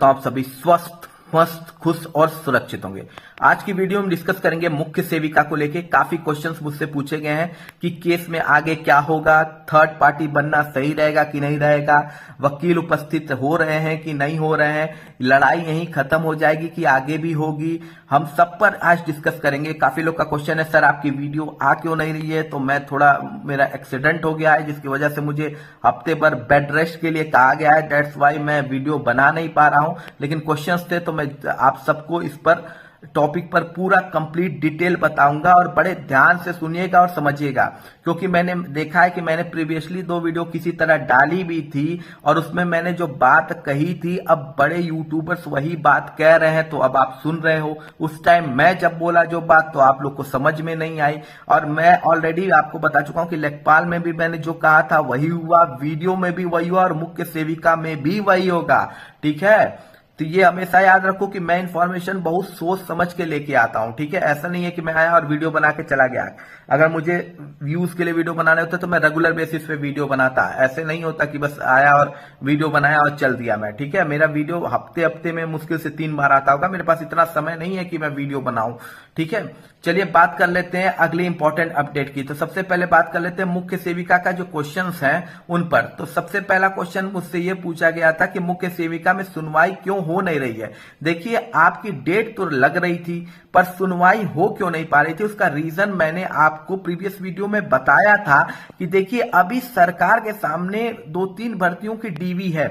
करता हूं आप सभी स्वस्थ मस्त खुश और सुरक्षित होंगे। आज की वीडियो में डिस्कस करेंगे मुख्य सेविका को लेके। काफी क्वेश्चंस मुझसे पूछे गए हैं कि केस में आगे क्या होगा, थर्ड पार्टी बनना सही रहेगा कि नहीं रहेगा, वकील उपस्थित हो रहे हैं कि नहीं हो रहे हैं, लड़ाई यहीं खत्म हो जाएगी कि आगे भी होगी, हम सब पर आज डिस्कस करेंगे। काफी लोग का क्वेश्चन है सर आपकी वीडियो आ क्यों नहीं रही है, तो मैं थोड़ा मेरा एक्सीडेंट हो गया है जिसकी वजह से मुझे हफ्ते भर बेड रेस्ट के लिए कहा गया है, दैट्स वाई मैं वीडियो बना नहीं पा रहा हूं। लेकिन क्वेश्चंस थे तो मैं आप सबको इस पर टॉपिक पर पूरा कंप्लीट डिटेल बताऊंगा और बड़े ध्यान से सुनिएगा और समझिएगा, क्योंकि मैंने देखा है कि मैंने प्रीवियसली 2 वीडियो किसी तरह डाली भी थी और उसमें मैंने जो बात कही थी अब बड़े यूट्यूबर्स वही बात कह रहे हैं, तो अब आप सुन रहे हो। उस टाइम मैं जब बोला जो बात तो आप लोग को समझ में नहीं आई, और मैं ऑलरेडी आपको बता चुका हूं कि लेखपाल में भी मैंने जो कहा था वही हुआ, वीडियो में भी वही हुआ और मुख्य सेविका में भी वही होगा। ठीक है, तो ये हमेशा याद रखो कि मैं इंफॉर्मेशन बहुत सोच समझ के लेके आता हूं। ठीक है, ऐसा नहीं है कि मैं आया और वीडियो बना के चला गया। अगर मुझे व्यूज के लिए वीडियो बनाने होते तो मैं रेगुलर बेसिस पे वीडियो बनाता, ऐसे नहीं होता कि बस आया और वीडियो बनाया और चल दिया मैं। ठीक है, मेरा वीडियो हफ्ते हफ्ते में मुश्किल से 3 बार आता होगा, मेरे पास इतना समय नहीं है कि मैं वीडियो बनाऊं। ठीक है, चलिए बात कर लेते हैं अगली इंपॉर्टेंट अपडेट की। तो सबसे पहले बात कर लेते हैं मुख्य सेविका का जो क्वेश्चंस हैं उन पर। तो सबसे पहला क्वेश्चन मुझसे ये पूछा गया था कि मुख्य सेविका में सुनवाई क्यों हो नहीं रही है। देखिए, आपकी डेट तो लग रही थी पर सुनवाई हो क्यों नहीं पा रही थी, उसका रीजन मैंने आपको प्रीवियस वीडियो में बताया था कि देखिए अभी सरकार के सामने 2-3 भर्तियों की डीवी है,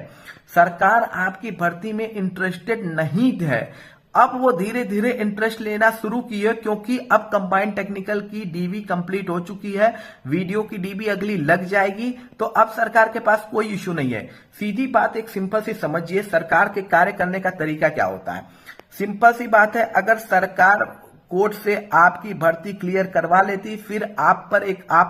सरकार आपकी भर्ती में इंटरेस्टेड नहीं है। अब वो धीरे धीरे इंटरेस्ट लेना शुरू की है, क्योंकि अब कंबाइंड टेक्निकल की डीवी कंप्लीट हो चुकी है, वीडियो की डीवी अगली लग जाएगी, तो अब सरकार के पास कोई इश्यू नहीं है। सीधी बात एक सिंपल सी समझिए, सरकार के कार्य करने का तरीका क्या होता है। सिंपल सी बात है, अगर सरकार कोर्ट से आपकी भर्ती क्लियर करवा लेती, फिर आप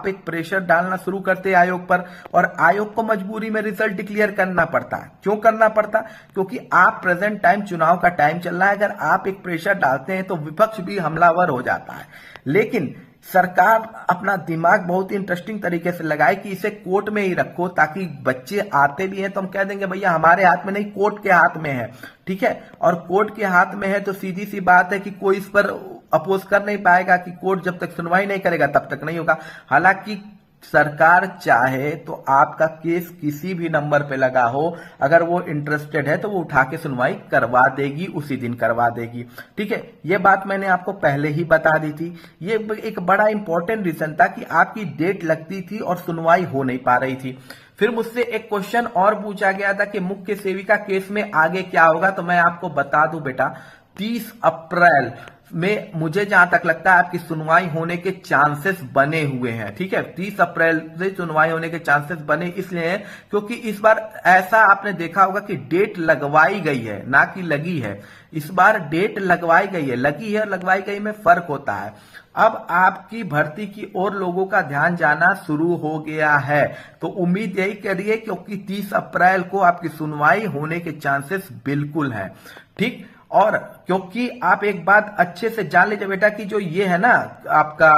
एक प्रेशर डालना शुरू करते आयोग पर, और आयोग को मजबूरी में रिजल्ट डिक्लेयर करना पड़ता। क्यों करना पड़ता? क्योंकि आप प्रेजेंट टाइम चुनाव का टाइम चल रहा है, अगर आप एक प्रेशर डालते हैं तो विपक्ष भी हमलावर हो जाता है। लेकिन सरकार अपना दिमाग बहुत ही इंटरेस्टिंग तरीके से लगाए कि इसे कोर्ट में ही रखो, ताकि बच्चे आते भी हैं तो हम कह देंगे भैया हमारे हाथ में नहीं, कोर्ट के हाथ में है। ठीक है, और कोर्ट के हाथ में है तो सीधी सी बात है कि कोई इस पर अपोज कर नहीं पाएगा, कि कोर्ट जब तक सुनवाई नहीं करेगा तब तक नहीं होगा। हालांकि सरकार चाहे तो आपका केस किसी भी नंबर पे लगा हो, अगर वो इंटरेस्टेड है तो वो उठा के सुनवाई करवा देगी, उसी दिन करवा देगी। ठीक है, ये बात मैंने आपको पहले ही बता दी थी। ये एक बड़ा इंपॉर्टेंट रीजन था कि आपकी डेट लगती थी और सुनवाई हो नहीं पा रही थी। फिर मुझसे एक क्वेश्चन और पूछा गया था कि मुख्य सेविका केस में आगे क्या होगा, तो मैं आपको बता दूं बेटा, 30 अप्रैल में मुझे जहां तक लगता है आपकी सुनवाई होने के चांसेस बने हुए हैं। ठीक है, 30 अप्रैल से सुनवाई होने के चांसेस बने इसलिए हैं क्योंकि इस बार ऐसा आपने देखा होगा कि डेट लगवाई गई है, ना कि लगी है। इस बार डेट लगवाई गई है, लगी है और लगवाई गई में फर्क होता है। अब आपकी भर्ती की ओर लोगों का ध्यान जाना शुरू हो गया है, तो उम्मीद यही करिए क्योंकि 30 अप्रैल को आपकी सुनवाई होने के चांसेस बिल्कुल है। ठीक, और क्योंकि आप एक बात अच्छे से जान लीजिए बेटा कि जो ये है ना आपका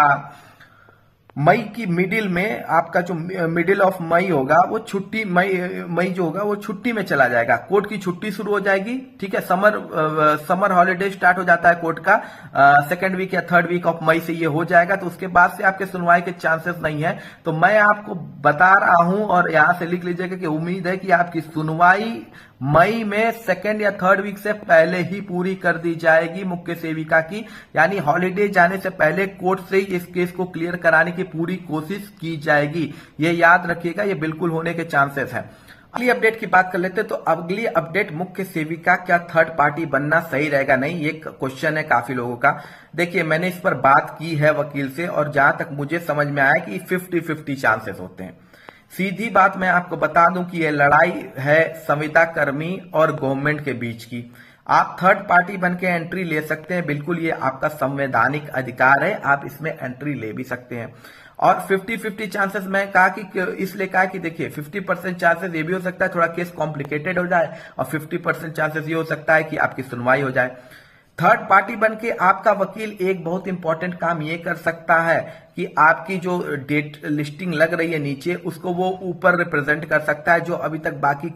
मई की मिडिल में, आपका जो मिडिल ऑफ मई होगा वो छुट्टी, मई जो होगा वो छुट्टी में चला जाएगा, कोर्ट की छुट्टी शुरू हो जाएगी। ठीक है, समर हॉलीडे स्टार्ट हो जाता है कोर्ट का, 2nd वीक या 3rd वीक ऑफ मई से ये हो जाएगा, तो उसके बाद से आपके सुनवाई के चांसेस नहीं है। तो मैं आपको बता रहा हूं और यहां से लिख लीजिएगा कि उम्मीद है कि आपकी सुनवाई मई में 2nd या 3rd वीक से पहले ही पूरी कर दी जाएगी मुख्य सेविका की, यानी हॉलीडे जाने से पहले कोर्ट से ही इस केस को क्लियर कराने की पूरी कोशिश की जाएगी। ये याद रखिएगा, ये बिल्कुल होने के चांसेस हैं। अगली अपडेट की बात कर लेते हैं। तो अगली अपडेट, मुख्य सेविका क्या थर्ड पार्टी बनना सही रहेगा नहीं, ये क्वेश्चन है काफी लोगों का। देखिए, मैंने इस पर बात की है वकील से और जहां तक मुझे समझ में आया कि 50-50 चांसेस होते हैं। सीधी बात मैं आपको बता दूं कि यह लड़ाई है संविदा कर्मी और गवर्नमेंट के बीच की। आप थर्ड पार्टी बन के एंट्री ले सकते हैं, बिल्कुल ये आपका संवैधानिक अधिकार है, आप इसमें एंट्री ले भी सकते हैं। और 50-50 चांसेस मैं कहा कि इसलिए कहा कि देखिए 50% चांसेस ये भी हो सकता है थोड़ा केस कॉम्प्लिकेटेड हो जाए और 50% चांसेस ये हो सकता है कि आपकी सुनवाई हो जाए। थर्ड पार्टी बन के आपका वकील एक बहुत इंपॉर्टेंट काम ये कर सकता है कि आपकी जो डेट लिस्टिंग लग रही है नीचे, उसको वो ऊपर रिप्रेजेंट कर सकता है, जो अभी तक बाकी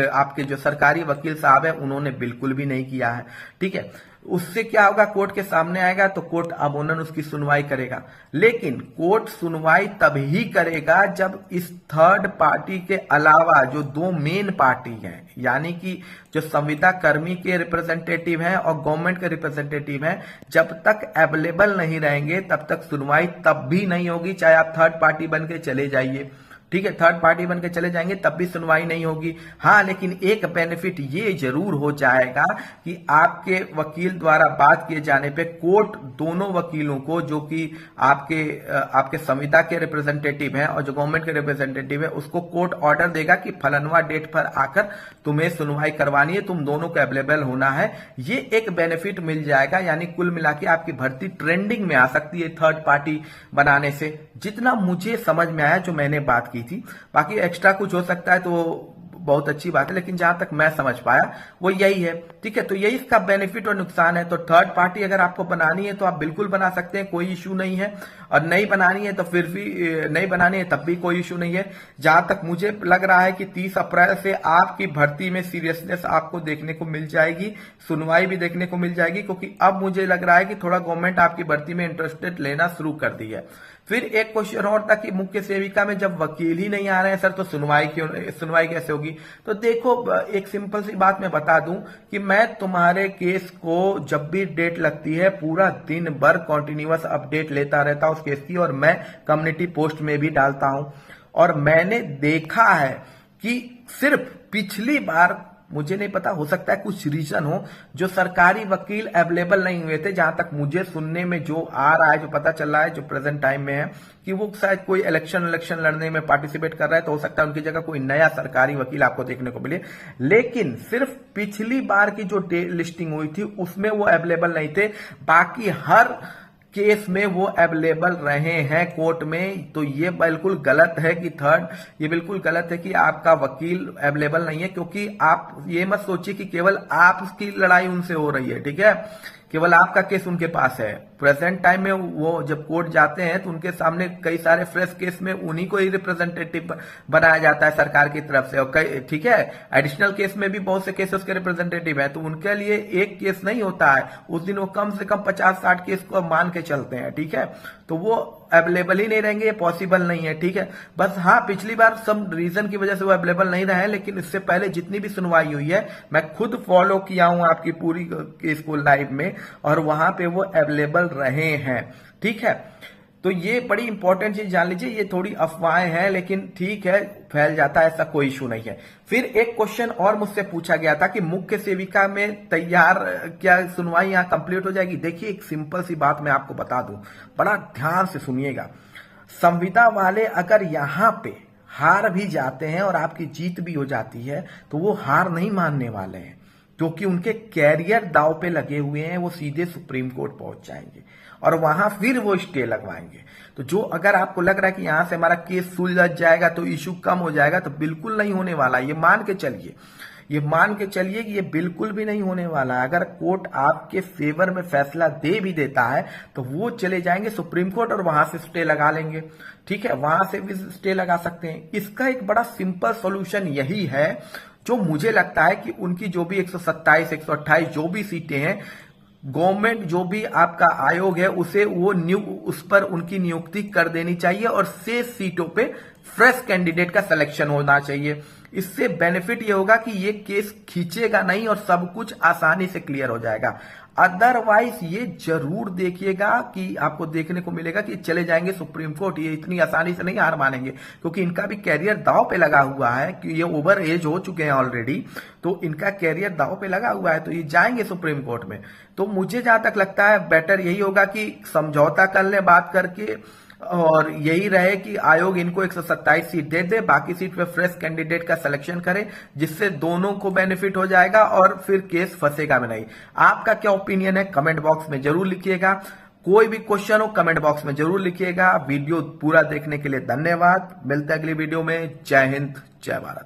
आपके जो सरकारी वकील साहब है उन्होंने बिल्कुल भी नहीं किया है। ठीक है, उससे क्या होगा, कोर्ट के सामने आएगा तो कोर्ट अमूमन उसकी सुनवाई करेगा, लेकिन कोर्ट सुनवाई तभी करेगा जब इस थर्ड पार्टी के अलावा जो दो मेन पार्टी हैं, यानी कि जो संविदा कर्मी के रिप्रेजेंटेटिव हैं और गवर्नमेंट के रिप्रेजेंटेटिव हैं, जब तक अवेलेबल नहीं रहेंगे तब तक सुनवाई तब भी नहीं होगी, चाहे आप थर्ड पार्टी बन के चले जाइए। ठीक है, थर्ड पार्टी बनकर चले जाएंगे तब भी सुनवाई नहीं होगी। हाँ, लेकिन एक बेनिफिट ये जरूर हो जाएगा कि आपके वकील द्वारा बात किए जाने पे कोर्ट दोनों वकीलों को, जो कि आपके संविदा के रिप्रेजेंटेटिव हैं और जो गवर्नमेंट के रिप्रेजेंटेटिव है, उसको कोर्ट ऑर्डर देगा कि फलनवा डेट पर आकर तुम्हें सुनवाई करवानी है, तुम दोनों को अवेलेबल होना है। ये एक बेनिफिट मिल जाएगा, यानी कुल मिला के आपकी भर्ती ट्रेंडिंग में आ सकती है थर्ड पार्टी बनाने से, जितना मुझे समझ में आया जो मैंने बात की थी। बाकी एक्स्ट्रा कुछ हो सकता है तो बहुत अच्छी बात है, लेकिन जहां तक मैं समझ पाया वो यही है। ठीक है, तो यही इसका बेनिफिट और नुकसान है। तो थर्ड पार्टी अगर आपको बनानी है तो आप बिल्कुल बना सकते हैं, कोई इश्यू नहीं है, और नहीं बनानी है तो फिर भी नहीं बनानी है तब भी कोई इश्यू नहीं है। जहां तक मुझे लग रहा है कि 30 अप्रैल से आपकी भर्ती में सीरियसनेस आपको देखने को मिल जाएगी, सुनवाई भी देखने को मिल जाएगी, क्योंकि अब मुझे लग रहा है कि थोड़ा गवर्नमेंट आपकी भर्ती में इंटरेस्टेड लेना शुरू कर दी है। फिर एक क्वेश्चन और था कि मुख्य सेविका में जब वकील ही नहीं आ रहे हैं सर, तो सुनवाई कैसे होगी? तो देखो, एक सिंपल सी बात मैं बता दूं कि मैं तुम्हारे केस को जब भी डेट लगती है पूरा दिन भर कॉन्टिन्यूअस अपडेट लेता रहता हूं उस केस की, और मैं कम्युनिटी पोस्ट में भी डालता हूं। और मैंने देखा है कि सिर्फ पिछली बार, मुझे नहीं पता, हो सकता है कुछ रीजन हो, जो सरकारी वकील अवेलेबल नहीं हुए थे, जहां तक मुझे सुनने में जो आ रहा है, जो पता चल रहा है, जो प्रेजेंट टाइम में है, कि वो शायद कोई इलेक्शन लड़ने में पार्टिसिपेट कर रहा है, तो हो सकता है उनकी जगह कोई नया सरकारी वकील आपको देखने को मिले। लेकिन सिर्फ पिछली बार की जो लिस्टिंग हुई थी उसमें वो अवेलेबल नहीं थे, बाकी हर केस में वो अवेलेबल रहे हैं कोर्ट में। तो ये बिल्कुल गलत है कि ये बिल्कुल गलत है कि आपका वकील अवेलेबल नहीं है, क्योंकि आप ये मत सोचिए कि केवल आपकी लड़ाई उनसे हो रही है। ठीक है, केवल आपका केस उनके पास है। प्रेजेंट टाइम में वो जब कोर्ट जाते हैं तो उनके सामने कई सारे फ्रेश केस में उन्हीं को ही रिप्रेजेंटेटिव बनाया जाता है सरकार की तरफ से, और ठीक है, एडिशनल केस में भी बहुत से केसेस के रिप्रेजेंटेटिव हैं, तो उनके लिए एक केस नहीं होता है, उस दिन वो कम से कम 50-60 केस को मान के चलते हैं। ठीक है, तो वो अवेलेबल ही नहीं रहेंगे, ये पॉसिबल नहीं है। ठीक है, बस हाँ, पिछली बार सब रीजन की वजह से वो अवेलेबल नहीं रहे, लेकिन इससे पहले जितनी भी सुनवाई हुई है मैं खुद फॉलो किया हूं आपकी पूरी केस को लाइव में, और वहां पे वो अवेलेबल रहे हैं। ठीक है, तो ये बड़ी इंपॉर्टेंट चीज जान लीजिए। ये थोड़ी अफवाहें हैं, लेकिन ठीक है, फैल जाता है, ऐसा कोई इशू नहीं है। फिर एक क्वेश्चन और मुझसे पूछा गया था कि मुख्य सेविका में तैयार, क्या सुनवाई यहां कंप्लीट हो जाएगी? देखिए, एक सिंपल सी बात मैं आपको बता दूं, बड़ा ध्यान से सुनिएगा। संविदा वाले अगर यहां पे हार भी जाते हैं और आपकी जीत भी हो जाती है, तो वो हार नहीं मानने वाले हैं, क्योंकि उनके कैरियर दांव पे लगे हुए हैं। वो सीधे सुप्रीम कोर्ट पहुंच जाएंगे और वहां फिर वो स्टे लगवाएंगे। तो जो अगर आपको लग रहा है कि यहां से हमारा केस सुलझ जाएगा तो इशू कम हो जाएगा, तो बिल्कुल नहीं होने वाला। ये मान के चलिए कि ये बिल्कुल भी नहीं होने वाला। अगर कोर्ट आपके फेवर में फैसला दे भी देता है तो वो चले जाएंगे सुप्रीम कोर्ट और वहां से स्टे लगा लेंगे। ठीक है, वहां से भी स्टे लगा सकते हैं। इसका एक बड़ा सिंपल सॉल्यूशन यही है, जो मुझे लगता है कि उनकी जो भी 127, 128 जो भी सीटें हैं, गवर्नमेंट जो भी आपका आयोग है उसे उस पर उनकी नियुक्ति कर देनी चाहिए, और 6 सीटों पे फ्रेश कैंडिडेट का सिलेक्शन होना चाहिए। इससे बेनिफिट ये होगा कि ये केस खींचेगा नहीं और सब कुछ आसानी से क्लियर हो जाएगा। अदरवाइज ये जरूर देखिएगा कि आपको देखने को मिलेगा कि चले जाएंगे सुप्रीम कोर्ट। ये इतनी आसानी से नहीं हार मानेंगे, क्योंकि इनका भी कैरियर दांव पे लगा हुआ है, कि ये ओवर एज हो चुके हैं ऑलरेडी, तो इनका कैरियर दांव पे लगा हुआ है, तो ये जाएंगे सुप्रीम कोर्ट में। तो मुझे जहां तक लगता है बेटर यही होगा कि समझौता कर ले बात करके, और यही रहे कि आयोग इनको 127 सीट दे दे, बाकी सीट पे फ्रेश कैंडिडेट का सिलेक्शन करे, जिससे दोनों को बेनिफिट हो जाएगा और फिर केस फंसेगा भी नहीं। आपका क्या ओपिनियन है कमेंट बॉक्स में जरूर लिखिएगा। कोई भी क्वेश्चन हो कमेंट बॉक्स में जरूर लिखिएगा। वीडियो पूरा देखने के लिए धन्यवाद। मिलते हैं अगली वीडियो में। जय हिंद, जय भारत।